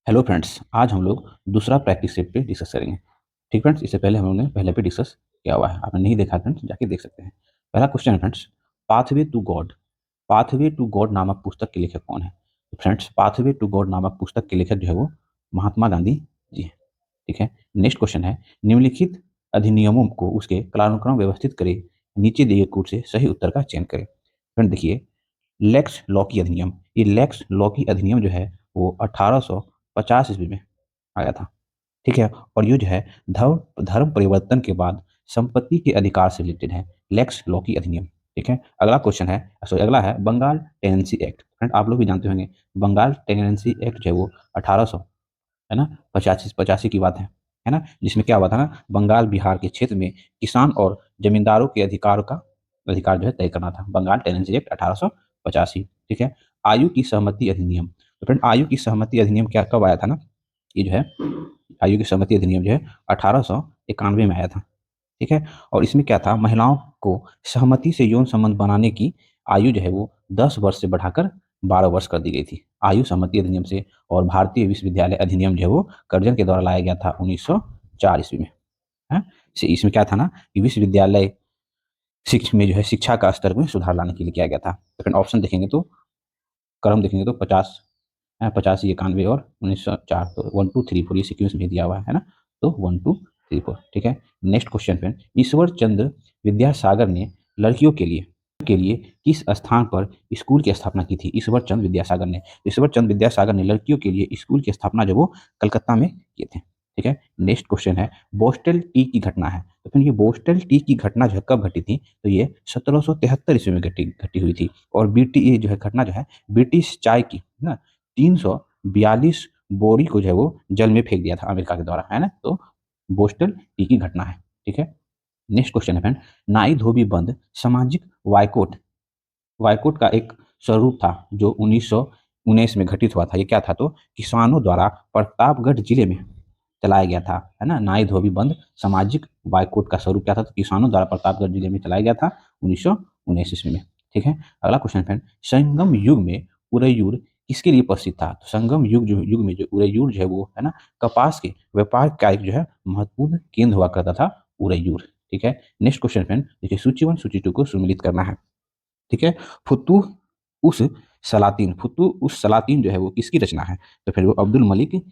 Hello friends, आज हम लोग दूसरा प्रैक्टिस सेट पे डिस्कस करेंगे। ठीक फ्रेंड्स, इससे पहले हम लोग ने पहले पे डिस्कस किया हुआ है। आपने नहीं देखा फ्रेंड्स, जाके देख सकते हैं। पहला क्वेश्चन है friends, pathway to God. Pathway to God नामक पुस्तक के लेखक कौन है? तो फ्रेंड्स, पाथवे टू गॉड नामक पुस्तक के लेखक जो है वो महात्मा गांधी जी हैं। ठीक है। नेक्स्ट क्वेश्चन है, निम्नलिखित अधिनियमों को उसके कालानुक्रम व्यवस्थित करे, नीचे दिए कूट से सही उत्तर का चयन करें। फ्रेंड देखिए, लेक्स लॉकी अधिनियम, ये लेक्स लॉकी अधिनियम जो है वो 1850 ईस्वी में आया था। ठीक है। और ये जो है धर्म धर्म परिवर्तन के बाद संपत्ति के अधिकार से रिलेटेड है, लेक्स लॉकी अधिनियम। ठीक है। अगला क्वेश्चन है, सॉरी अगला है बंगाल टेनेंसी एक्ट। फ्रेंड आप लोग भी जानते होंगे, बंगाल टेनेंसी एक्ट जो है वो 1800, है ना, 85 की बात है ना, जिसमें क्या हुआ था ना, बंगाल बिहार के क्षेत्र में किसान और जमींदारों के अधिकार जो है तय करना था। Bengal tenancy act 1885। ठीक है। आयु की सहमति अधिनियम। तो फ्रेंड आयु की सहमति अधिनियम क्या कब आया था ना, ये जो है आयु की सहमति अधिनियम जो है 1891 में आया था। ठीक है। और इसमें क्या था, महिलाओं को सहमति से यौन संबंध बनाने की आयु जो है वो 10 वर्ष से बढ़ाकर 12 वर्ष कर दी गई थी, आयु सहमति अधिनियम से। और भारतीय विश्वविद्यालय अधिनियम जो है वो कर्जन के द्वारा लाया गया था 1904 ईस्वी में। है। इसमें क्या था ना कि विश्वविद्यालय शिक्षा में जो है शिक्षा का स्तर में सुधार लाने के लिए किया गया था। तो फिर ऑप्शन देखेंगे तो, क्रम देखेंगे तो 85, 91 और 1904, तो 1 2 3 4 ये सिक्वेंस में दिया हुआ है ना। तो 1 2 3 4। ठीक है। नेक्स्ट क्वेश्चन पे, ईश्वर चंद्र विद्यासागर ने लड़कियों के लिए किस स्थान पर स्कूल की स्थापना की थी? ईश्वर चंद्र विद्यासागर ने लड़कियों के लिए स्कूल की स्थापना जो वो कलकत्ता में किए थे। ठीक है। नेक्स्ट क्वेश्चन है, बोस्टल टी की घटना है। तो फिर ये बोस्टल टी की घटना जो है कब घटी थी? तो ये 1773 ईस्वी में घटी हुई थी। और बीटी ये जो है घटना जो है ब्रिटिश चाय की ना 342 बोरी को जो है वो जल में फेंक दिया था अमेरिका के द्वारा, है ना। तो बोस्टल टी की घटना है। ठीक है। नेक्स्ट क्वेश्चन है फ्रेंड, नाई धोबी बंद सामाजिक वायकोट वायकोट का एक स्वरूप था जो 1919 में घटित हुआ था। ये क्या था? तो किसानों द्वारा प्रतापगढ़ जिले में चलाया गया था, है ना। नाई धोबी बंद सामाजिक बाइकआउट का स्वरूप क्या था? तो किसानों द्वारा प्रतापगढ़ जिले में चलाया गया था 1919 ईस्वी में। ठीक है। अगला क्वेश्चन फ्रेंड, संगम युग में उदयपुर किसके लिए प्रसिद्ध था? तो संगम युग में जो उदयपुर जो है वो, है ना, कपास के व्यापार का एक जो है महत्वपूर्ण केंद्र हुआ करता था उदयपुर। ठीक है। नेक्स्ट क्वेश्चन फ्रेंड देखिए, सूची 1 सूची 2 को सुमिलित करना है। ठीक है। फुतुह उस फुतुह उस सलातीन जो है वो किसकी रचना है? तो फिर वो अब्दुल मलिक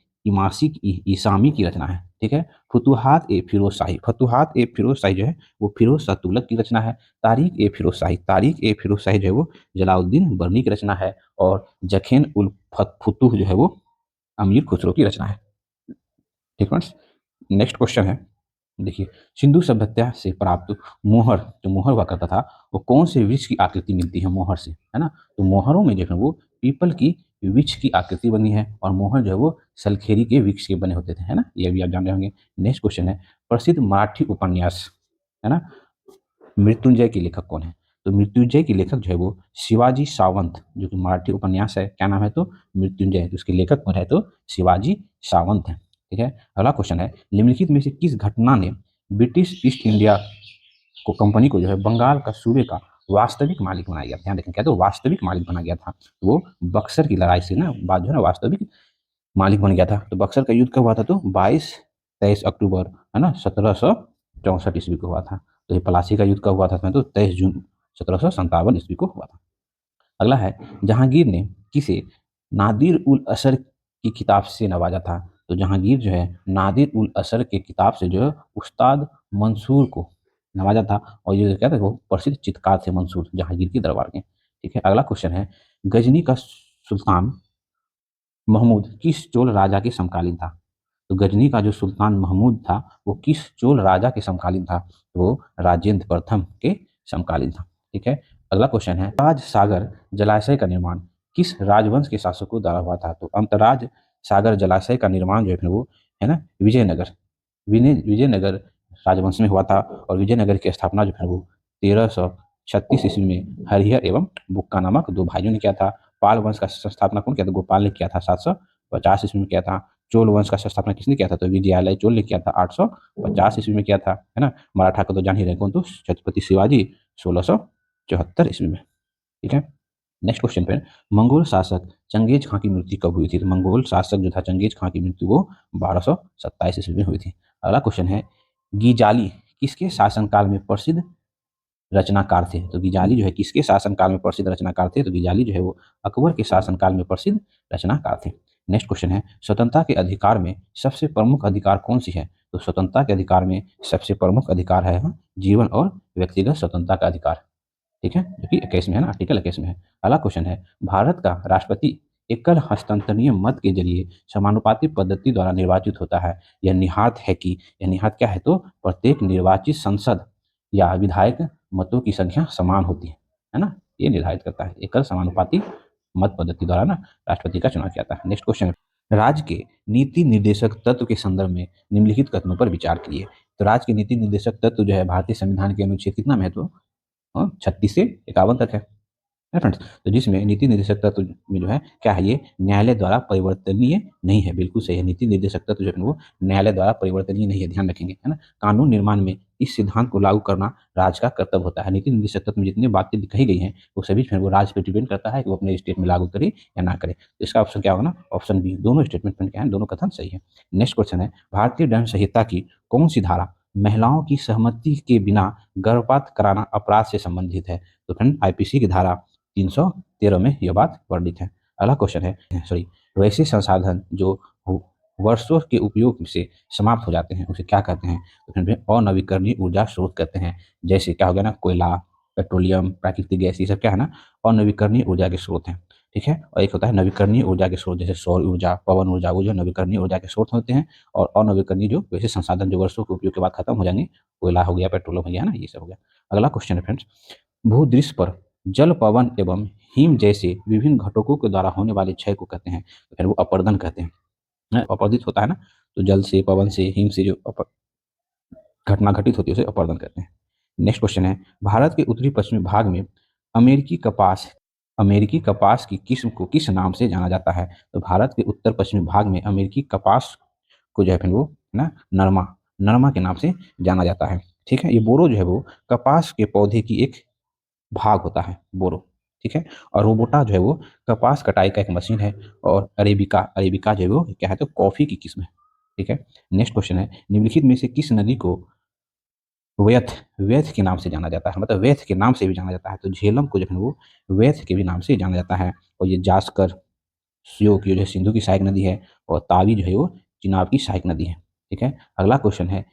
ईसामी की रचना है। ठीक है। फतुहात ए फिरोज शाही जो है वो फिरोज शाह तुगलक की रचना है। तारीख ए फिरोज शाही जो है वो जलाउद्दीन बर्नी की रचना है। और जखेन उल फुतुह जो है वो अमीर खुसरो की रचना है। ठीक फ्रेंड्स। नेक्स्ट क्वेश्चन है, देखिए, सिंधु सभ्यता से प्राप्त मोहर, जो मोहर हुआ करता था, वो कौन से वृक्ष की आकृति मिलती है मोहर से, है ना। तो मोहरों में जो है वो पीपल की वृक्ष की आकृति बनी है। और मोहर जो है वो सलखेरी के वृक्ष के बने होते थे, है ना, ये भी आप जान रहे होंगे। नेक्स्ट क्वेश्चन है, प्रसिद्ध मराठी उपन्यास, है ना, मृत्युंजय के लेखक कौन है? तो मृत्युंजय के लेखक जो है वो शिवाजी सावंत, जो कि मराठी उपन्यास है, क्या नाम है? तो मृत्युंजय। तो उसके लेखक कौन है? तो शिवाजी सावंत है। ठीक है। अगला क्वेश्चन है, निम्नलिखित में से किस घटना ने ब्रिटिश ईस्ट इंडिया को कंपनी को जो है बंगाल का सूबे का वास्तविक मालिक बनाया गया? ध्यान रखें, क्या तो वास्तविक मालिक बना गया था? तो वो बक्सर की लड़ाई से ना बाद जो है ना वास्तविक मालिक बन गया था। तो बक्सर का युद्ध कब हुआ था? तो 22-23 अक्टूबर, है ना, 1764 ईस्वी को हुआ था। तो ये प्लासी का युद्ध कब हुआ था? तो 23 जून 1757 ईस्वी को हुआ था। अगला है, जहांगीर ने किसे नादिर उल असर की किताब से नवाजा था? तो जहांगीर जो है नादिर उल असर के किताब से जो है उस्ताद मंसूर को नवाजा था। और ये क्या था, वो प्रसिद्ध चित्रकार थे मंसूर जहांगीर के दरबार में। ठीक है। अगला क्वेश्चन है, गजनी का सुल्तान महमूद किस चोल राजा के समकालीन था? तो गजनी का जो सुल्तान महमूद था वो किस चोल राजा के समकालीन था? तो वो राजेंद्र प्रथम के समकालीन था। ठीक है। अगला क्वेश्चन है, राज सागर जलाशय का निर्माण किस राजवंश के शासकों द्वारा हुआ था? तो अंतराज सागर जलाशय का निर्माण जो है वो, है ना, विजयनगर राजवंश में हुआ था। और विजयनगर की स्थापना जो है वो 1336 ईस्वी में हरिहर एवं बुक्का नामक दो भाइयों ने किया था। पाल वंश का स्थापना कौन किया था? गोपाल ने किया था 750 ईस्वी में किया था। चोल वंश का स्थापना किसने किया था? तो विजयालय चोल ने किया था 850 ईस्वी में किया था, है ना। मराठा को तो जान ही रहे कौन, तो छत्रपति शिवाजी 1674 ईस्वी में। ठीक है। नेक्स्ट क्वेश्चन पे, मंगोल शासक चंगेज खां की मृत्यु कब हुई थी? तो मंगोल शासक जो था चंगेज खां की मृत्यु वो 1227 ईस्वी में हुई थी। अगला क्वेश्चन है, गीजाली किसके शासनकाल में प्रसिद्ध रचनाकार थे? तो गीजाली जो है किसके शासनकाल में प्रसिद्ध रचनाकार थे? तो गीजाली जो है वो अकबर के शासनकाल में प्रसिद्ध रचनाकार थे। नेक्स्ट क्वेश्चन है, स्वतंत्रता के अधिकार में सबसे प्रमुख अधिकार कौन सी है? तो स्वतंत्रता के अधिकार में सबसे प्रमुख अधिकार है जीवन और व्यक्तिगत स्वतंत्रता का अधिकार। ठीक है, जो कि 21 में है ना, आर्टिकल 21 में है। अगला क्वेश्चन है, भारत का राष्ट्रपति एकल हस्तांतरणीय मत के जरिए समानुपाती पद्धति द्वारा निर्वाचित होता है। यह निहित है कि यह निहित क्या है? तो प्रत्येक निर्वाचित संसद या विधायक मतों की संख्या समान होती है ना, ये निर्धारित करता है। एकल समानुपाती मत पद्धति द्वारा ना राष्ट्रपति का चुनाव किया जाता है। नेक्स्ट क्वेश्चन है, राज्य के नीति निर्देशक तत्व के संदर्भ में निम्नलिखित कथनों पर विचार कीजिए। तो राज्य के नीति निर्देशक तत्व जो है भारतीय संविधान के अनुच्छेद कितना में है? तो 36 से 51 तक है फ्रेंड्स। तो जिसमें नीति निर्देशक तत्व में जो है क्या है, ये न्यायालय द्वारा परिवर्तनीय नहीं है। बिल्कुल सही है, नीति निर्देशक तत्व जो है वो न्यायालय द्वारा परिवर्तनीय नहीं है, ध्यान रखेंगे, है ना। कानून निर्माण में इस सिद्धांत को लागू करना राज्य का कर्तव्य होता है। नीति निर्देशक तत्व में जितनी बातें कही गई हैं वो सभी फिर वो राज्य पर डिपेंड करता है कि वो अपने स्टेट में लागू करे या ना करे। तो इसका ऑप्शन क्या होगा ना, ऑप्शन बी। दोनों स्टेटमेंट में क्या है, दोनों कथन सही है। नेक्स्ट क्वेश्चन है, भारतीय दंड संहिता की कौन सी धारा महिलाओं की सहमति के बिना गर्भपात कराना अपराध से संबंधित है? तो फ्रेंड आईपीसी की धारा 313 में यह बात वर्णित है। अगला क्वेश्चन है, सॉरी, वैसे संसाधन जो वर्षों के उपयोग से समाप्त हो जाते हैं उसे क्या कहते हैं? तो फिर अनवीकरणीय ऊर्जा स्रोत कहते हैं। जैसे क्या हो गया ना, कोयला, पेट्रोलियम, प्राकृतिक गैस, ये सब क्या है ना, अनवीकरणीय ऊर्जा के स्रोत हैं। ठीक है, और एक होता है नवीकरणीय ऊर्जा के स्रोत, जैसे सौर ऊर्जा, पवन ऊर्जा, वो जो नवीकरणीय ऊर्जा के स्रोत होते हैं। और अनवीकरणीय जो वैसे संसाधन जो वर्षों के उपयोग के बाद खत्म हो जाएंगे, कोयला हो गया, पेट्रोलियम हो गया ना, ये सब हो गया। अगला क्वेश्चन है फ्रेंड्स, भूदृश्य पर जल, पवन एवं हिम जैसे विभिन्न घटकों के द्वारा होने वाले क्षय को कहते हैं। तो फिर वो अपर्दन कहते हैं। अपरदित होता है ना, तो जल से, पवन से, हिम से जो घटना घटित होती है उसे अपर्दन कहते हैं। नेक्स्ट क्वेश्चन है, भारत के उत्तरी पश्चिमी भाग में अमेरिकी कपास अमेरिकी कपास की किस्म को किस नाम से जाना जाता है? तो भारत के उत्तर पश्चिमी भाग में अमेरिकी कपास को जो है फिर वो ना नरमा नरमा के नाम से जाना जाता है। ठीक है, ये बोरो जो है वो कपास के पौधे की एक भाग होता है, बोरो। ठीक है, और रोबोटा जो है वो कपास कटाई का एक मशीन है। और अरेबिका अरेबिका जो है वो क्या है, तो कॉफी की किस्म है। ठीक है, नेक्स्ट क्वेश्चन है, निम्नलिखित में से किस नदी को व्यथ व्यथ के नाम से जाना जाता है? मतलब व्यथ के नाम से भी जाना जाता है। तो झेलम को जो है वो व्यथ के भी नाम से जाना जाता है। और ये जास्कर, श्योक ये जो है सिंधु की सहायक नदी है। और तावी जो है वो चिनाब की सहायक नदी है। ठीक है, अगला क्वेश्चन है,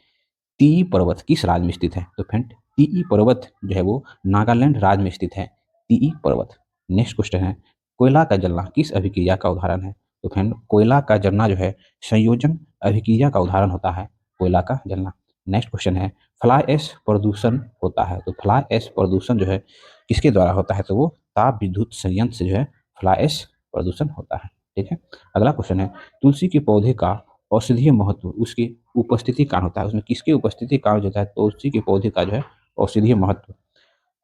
टीई पर्वत किस राज्य में स्थित है? तो फ्रेंड टीई पर्वत जो है वो नागालैंड राज्य में स्थित है, टीई पर्वत। नेक्स्ट क्वेश्चन है, कोयला का जलना किस अभिक्रिया का उदाहरण है? तो फ्रेंड कोयला का जलना जो है संयोजन अभिक्रिया का उदाहरण होता है, कोयला का जलना। नेक्स्ट क्वेश्चन है, फ्लाई ऐश प्रदूषण होता है। तो फ्लाई ऐश प्रदूषण जो है किसके द्वारा होता है? तो वो ताप विद्युत संयंत्र से जो है फ्लाई ऐश प्रदूषण होता है। ठीक है, अगला क्वेश्चन है, तुलसी के पौधे का औषधीय महत्व उसकी उपस्थिति कारण होता है। उसमें किसकी उपस्थिति कारण होता है? तुलसी के पौधे का जो है औषधीय महत्व,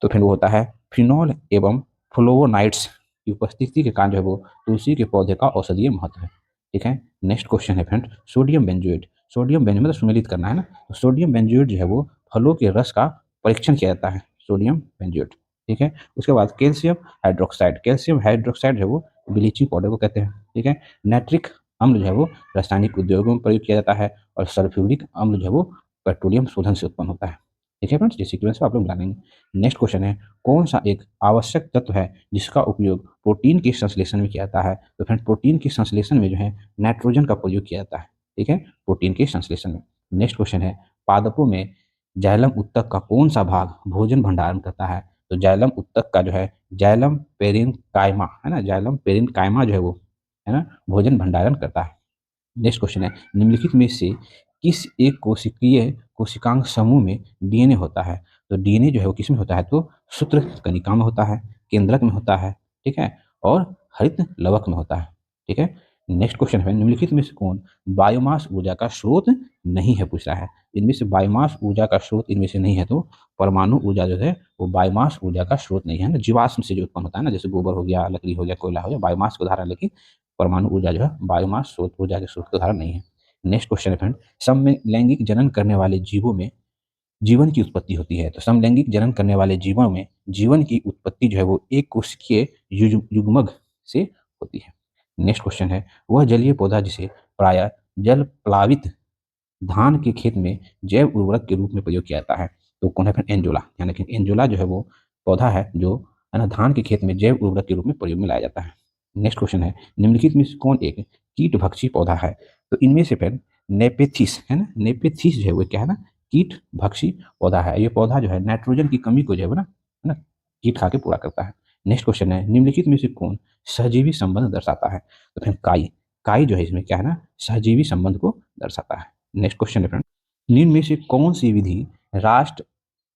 तो फिर वो होता है फिनॉल एवं फ्लोवोनाइड्स की उपस्थिति के कारण जो है वो तुलसी के पौधे का औषधीय महत्व है। ठीक है, नेक्स्ट क्वेश्चन है friend, sodium benzoate. Sodium benzoate मतलब सुमेलित करना है ना, तो सोडियम बेंजोएट जो है वो फलों के रस का परीक्षण किया जाता है, सोडियम बेंजोएट। ठीक है, उसके बाद कैल्शियम हाइड्रोक्साइड जो है वो ब्लीचिंग पाउडर को कहते हैं। ठीक है, नाइट्रिक अम्ल जो है वो रासायनिक उद्योगों में प्रयोग किया जाता है। और सल्फ्यूरिक अम्ल जो है वो पेट्रोलियम शोधन से उत्पन्न होता है। ठीक है फ्रेंड्स, ये सीक्वेंस पर आप लोग मिला लेंगे। नेक्स्ट क्वेश्चन है, कौन सा एक आवश्यक तत्व है जिसका उपयोग प्रोटीन के संश्लेषण में किया जाता है? तो फ्रेंड प्रोटीन के संश्लेषण में जो है नाइट्रोजन का प्रयोग किया जाता है। ठीक है, प्रोटीन के संश्लेषण में। नेक्स्ट क्वेश्चन है, पादपों में जाइलम उत्तक का कौन सा भाग भोजन भंडारण करता है? तो जाइलम उत्तक का जो है जाइलम पेरेन्काइमा है ना, जाइलम पेरेन्काइमा जो है वो है ना भोजन भंडारण करता है। नेक्स्ट क्वेश्चन है, निम्नलिखित में से किस एक कोशिकीय कोशिकांग समूह में डीएनए होता है? तो डीएनए जो है वो किस में होता है? तो सूत्र कनिका में होता है, केंद्रक में होता है। ठीक है, और हरित लवक में होता है। ठीक है, नेक्स्ट क्वेश्चन है, निम्नलिखित में से कौन बायोमास ऊर्जा का स्रोत नहीं है, पूछ रहा है। इनमें से बायोमास ऊर्जा का स्रोत इनमें से नहीं है, तो परमाणु ऊर्जा जो है वो बायोमास ऊर्जा का स्रोत नहीं है ना, जीवाश्म से जो उत्पन्न होता है ना, जैसे गोबर हो गया, लकड़ी हो गया, कोयला हो गया, बायोमास को उदाहरण, लेकिन परमाणु ऊर्जा जो है बायोमास स्रोत ऊर्जा के स्रोत का उदाहरण नहीं है। नेक्स्ट क्वेश्चन है फ्रेंड, समलैंगिक जनन करने वाले जीवों में जीवन की उत्पत्ति होती है। तो समलैंगिक जनन करने वाले जीवों में जीवन की उत्पत्ति जो है वो एक कोशिकीय युग्मक से होती है। नेक्स्ट क्वेश्चन है, वह जलीय पौधा जिसे प्रायः जल प्लावित धान के खेत में जैव उर्वरक के रूप में प्रयोग किया जाता है, तो कौन है? फिर एंजोला, यानी कि एंजोला जो है वो पौधा है जो है ना धान के खेत में जैव उर्वरक के रूप में प्रयोग में लाया जाता है। नेक्स्ट क्वेश्चन है, निम्नलिखित में से कौन एक कीट भक्षी पौधा है? तो इनमें से फिर नेपेथिस है ना, नेपेथिस जो है वो क्या है ना, कीट भक्षी पौधा है। ये पौधा जो है नाइट्रोजन की कमी को जो है ना कीट खा के पूरा करता है। नेक्स्ट क्वेश्चन है, निम्नलिखित में से कौन सहजीवी संबंध दर्शाता है? तो फिर काई, काई जो है इसमें क्या है ना, सहजीवी संबंध को दर्शाता है। नेक्स्ट क्वेश्चन है फ्रेंड, निम्न में से कौन सी विधि राष्ट्र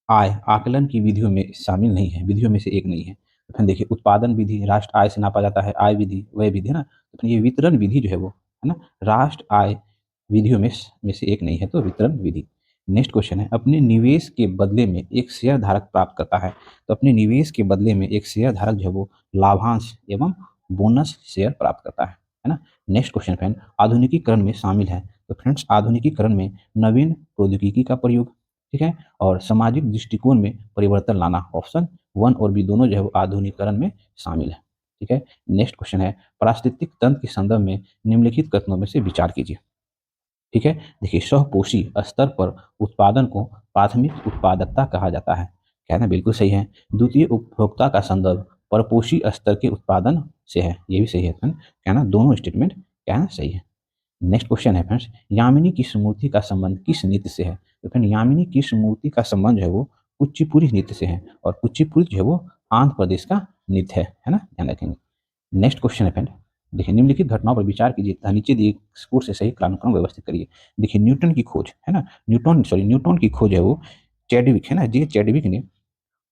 आय आकलन की विधियों में शामिल नहीं है, विधियों में से एक नहीं है? तो फिर देखिए, उत्पादन विधि राष्ट्र आय से नापा जाता है, आय विधि वह विधि है ना, तो फिर ये वितरण विधि जो है वो है ना राष्ट्र आय विधियों में से एक नहीं है, तो वितरण विधि। नेक्स्ट क्वेश्चन है, अपने निवेश के बदले में एक शेयर धारक प्राप्त करता है, तो अपने निवेश के बदले में एक शेयर धारक जो है वो लाभांश एवं बोनस शेयर प्राप्त करता है ना। नेक्स्ट क्वेश्चन फ्रेंड, आधुनिकीकरण में शामिल है, तो फ्रेंड्स आधुनिकीकरण में नवीन प्रौद्योगिकी का प्रयोग, ठीक है, और सामाजिक दृष्टिकोण में परिवर्तन लाना, ऑप्शन 1 और बी दोनों जो है वो आधुनिकीकरण में शामिल है, ठीक है। नेक्स्ट क्वेश्चन है, पारिस्थितिक तंत्र के संदर्भ में निम्नलिखित कथनों में से विचार कीजिए, ठीक है। देखिए, सहपोषी स्तर पर उत्पादन को प्राथमिक उत्पादकता कहा जाता है, क्या है ना, बिल्कुल सही है। द्वितीय उपभोक्ता का संदर्भ परपोषी स्तर के उत्पादन से है, ये भी सही है फ्रेंड, क्या है ना, दोनों स्टेटमेंट क्या है ना सही है। नेक्स्ट क्वेश्चन है फ्रेंड्स, यामिनी कृष्णमूर्ति का संबंध किस नृत्य से है? तो फ्रेंड यामिनी कृष्णमूर्ति का संबंध जो है वो कुचिपुड़ी नृत्य से है, और कुचिपुड़ी जो है वो आंध्र प्रदेश का नृत्य है ना, ध्यान रखेंगे। नेक्स्ट क्वेश्चन है फ्रेंड, देखिए, निम्नलिखित घटनाओं पर विचार कीजिए तथा नीचे दिए स्कोर से सही कालानुक्रम व्यवस्थित करिए। देखिए, न्यूटन की खोज है ना, न्यूटन की खोज है वो चैडविक है ना, जी चैडविक ने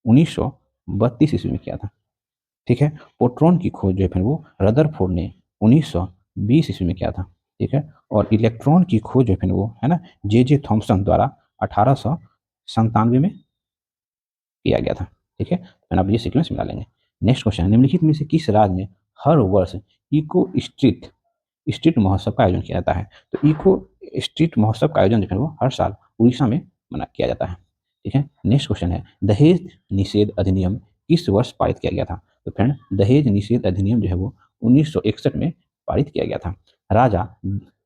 1932 ईस्वी में किया था, ठीक है। प्रोटॉन की खोज जो है फिर वो रदरफोर्ड ने 1920 ईस्वी में किया था, ठीक है। और इलेक्ट्रॉन की खोज जो है फिर वो है ना जे जे थॉम्सन द्वारा 1897 में किया गया था, ठीक है। तो आप ये सीक्वेंस मिला लेंगे। नेक्स्ट क्वेश्चन, निम्नलिखित में से किस राज्य में हर वर्ष इको स्ट्रीट स्ट्रीट महोत्सव का आयोजन किया जाता है? तो इको स्ट्रीट महोत्सव का आयोजन जो है वो हर साल उड़ीसा में किया जाता है, ठीक है। नेक्स्ट क्वेश्चन है, दहेज निषेध अधिनियम किस वर्ष पारित किया गया था? तो फ्रेंड दहेज निषेध अधिनियम जो है वो 1961 में पारित किया गया था। राजा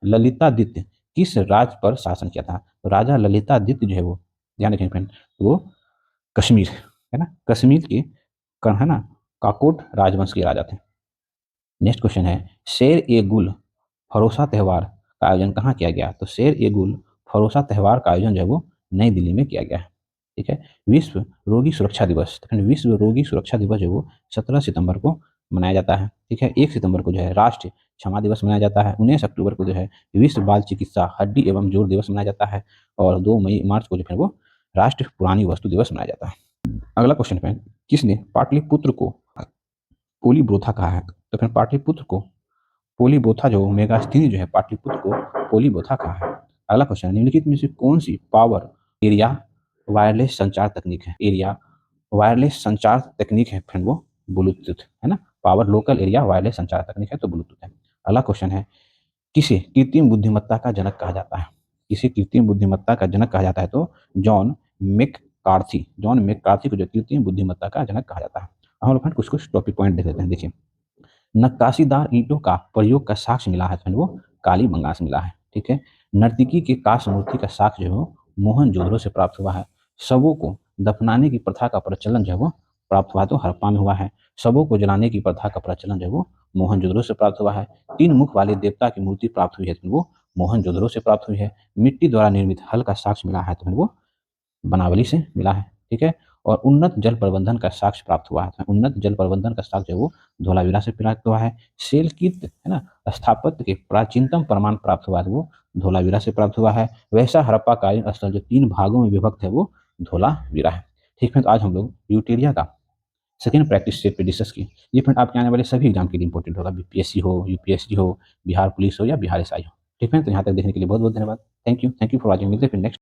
ललितादित्य किस राज्य पर शासन किया था? तो राजा ललितादित्य जो है वो, ध्यान रखें फ्रेंड, वो कश्मीर है ना, कश्मीर के है ना काकोट राजवंश के राजा थे। नेक्स्ट क्वेश्चन है, शेर ए गुल फरोसा त्यौहार का आयोजन कहाँ किया गया? तो शेर ए गुल फरोसा त्यौहार का आयोजन जो है वो नई दिल्ली में किया गया है, ठीक है। विश्व रोगी सुरक्षा दिवस, तो विश्व रोगी सुरक्षा दिवस जो वो 17 सितंबर को मनाया जाता है, ठीक है। 1 सितंबर को जो है राष्ट्रीय क्षमा दिवस मनाया जाता है। 19 अक्टूबर को जो है विश्व बाल चिकित्सा हड्डी एवं जोड़ दिवस मनाया जाता है, और 2 मार्च को जो है वो राष्ट्रीय पुरानी वस्तु दिवस मनाया जाता है। अगला क्वेश्चन है, किसने पाटलिपुत्र को पोलीब्रोथा कहा है? तो फिर पाटलिपुत्र को पोलीबोथा जो मेगास्थनीज जो है पाटलिपुत्र को पोलीबोथा कहा है। अगला क्वेश्चन, निम्नलिखित में से कौन सी पावर एरिया वायरलेस संचार तकनीक है? एरिया वायरलेस संचार तकनीक है फ्रेंड वो ब्लूटूथ है ना, पावर लोकल एरिया वायरलेस संचार तकनीक है तो ब्लूटूथ है। अगला क्वेश्चन है, किसे कृत्रिम बुद्धिमत्ता का जनक कहा जाता है? किसे कृत्रिम बुद्धिमत्ता का जनक कहा जाता है? तो जॉन मैककार्थी को जो कृत्रिम बुद्धिमत्ता का जनक कहा जाता है। हम लोग कुछ कुछ टॉपिक पॉइंट देख लेते हैं। देखिए, नक्काशीदार ईंटों का प्रयोग का साक्ष्य मिला है तो वो कालीबंगा से मिला है, ठीक है। नर्तकी की काष्ठ मूर्ति का साक्ष्य जो है वो मोहनजोदड़ो से प्राप्त हुआ है। शवों को दफनाने की प्रथा का प्रचलन जो है वो प्राप्त हुआ तो हड़प्पा में हुआ है। शवों को जलाने की प्रथा का प्रचलन जो है वो मोहनजोदड़ो से प्राप्त हुआ है। 3 मुख वाले देवता की मूर्ति प्राप्त हुई है तो वो मोहनजोदड़ो से प्राप्त हुई है। मिट्टी द्वारा निर्मित हल का साक्ष्य मिला है तो वो बनावली से मिला है, ठीक है। और उन्नत जल प्रबंधन का साक्ष्य प्राप्त हुआ है, उन्नत जल प्रबंधन का साक्ष्य वो धोलावीरा से प्राप्त हुआ है। शेलकीर्त है ना स्थापत्य के प्राचीनतम प्रमाण प्राप्त हुआ है वो धोलावीरा से प्राप्त हुआ है। वैसा हड़प्पा कालीन स्थल जो 3 भागों में विभक्त है वो धोलावीरा है, ठीक है। तो आज हम लोग यूटेरिया का सेकेंड प्रैक्टिस सेट पे डिस्कस किए। ये फ्रेंड आपके आने वाले सभी एग्जाम के लिए इंपॉर्टेंट होगा, बीपीएससी हो, यूपीएससी हो, बिहार पुलिस हो या बिहार एसआई हो, ठीक है। तो यहाँ तक देखने के लिए बहुत बहुत धन्यवाद। Thank you for watching. मिलते हैं फिर नेक्स्ट